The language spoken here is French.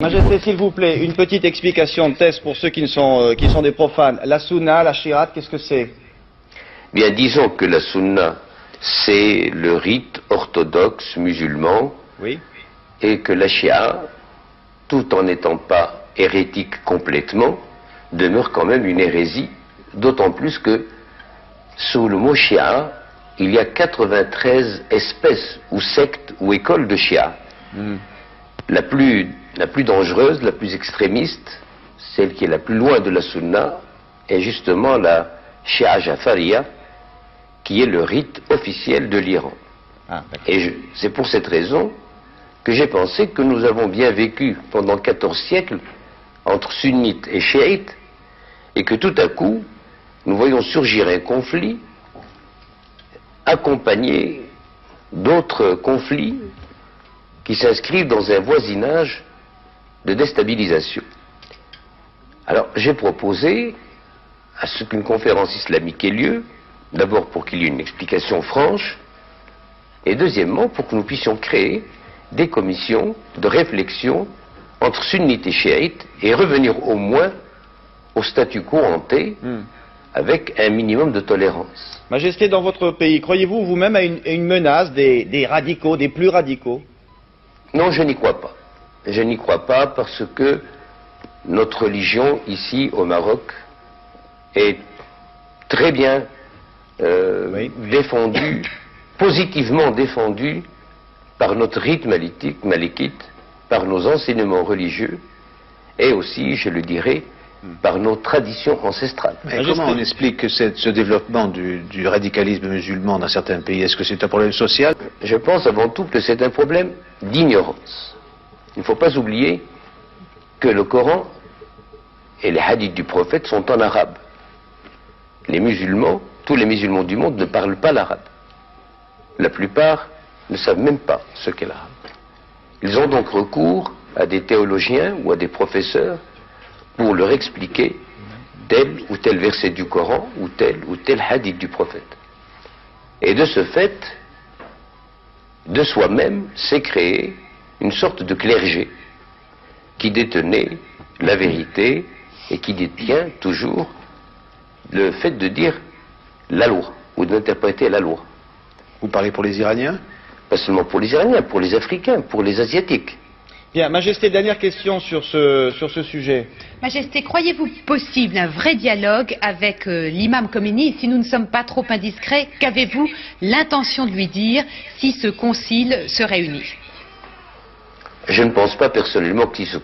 Majesté, s'il vous plaît, une petite explication de thèse pour ceux qui sont des profanes. La sunna, la shi'at, qu'est-ce que c'est? Bien, disons que la sunna, c'est le rite orthodoxe musulman, Oui. et que la shia, tout en n'étant pas hérétique complètement, demeure quand même une hérésie, d'autant plus que sous le mot shia, il y a 93 espèces ou sectes ou écoles de shia. La plus dangereuse, la plus extrémiste, celle qui est la plus loin de la sunna, est justement la shia jafariya, qui est le rite officiel de l'Iran. Et c'est pour cette raison que j'ai pensé que nous avons bien vécu pendant 14 siècles entre sunnites et chiites, et que tout à coup, nous voyons surgir un conflit accompagné d'autres conflits qui s'inscrivent dans un voisinage de déstabilisation. Alors, j'ai proposé à ce qu'une conférence islamique ait lieu, d'abord pour qu'il y ait une explication franche, et deuxièmement pour que nous puissions créer des commissions de réflexion entre sunnites et chiites et revenir au moins au statu quo ante avec un minimum de tolérance. Majesté, dans votre pays, croyez-vous vous-même à une menace des radicaux, des plus radicaux? Non, je n'y crois pas. Je n'y crois pas parce que notre religion, ici au Maroc, est très bien défendue, positivement défendue par notre rite malékite, par nos enseignements religieux, et aussi, je le dirais, par nos traditions ancestrales. Mais comment on explique que ce développement du radicalisme musulman dans certains pays? Est-ce que c'est un problème social? Je pense avant tout que c'est un problème d'ignorance. Il ne faut pas oublier que le Coran et les hadiths du prophète sont en arabe. Les musulmans, tous les musulmans du monde ne parlent pas l'arabe. La plupart ne savent même pas ce qu'est l'arabe. Ils ont donc recours à des théologiens ou à des professeurs pour leur expliquer tel ou tel verset du Coran ou tel hadith du prophète. Et de ce fait, de soi-même, s'est créé une sorte de clergé qui détenait la vérité et qui détient toujours le fait de dire la loi ou d'interpréter la loi. Vous parlez pour les Iraniens? Pas seulement pour les Iraniens, pour les Africains, pour les Asiatiques. Bien, Majesté, dernière question sur ce sujet. Majesté, croyez-vous possible un vrai dialogue avec l'imam Khomeini? Si nous ne sommes pas trop indiscrets, qu'avez-vous l'intention de lui dire si ce concile se réunit? Je ne pense pas personnellement qu'il se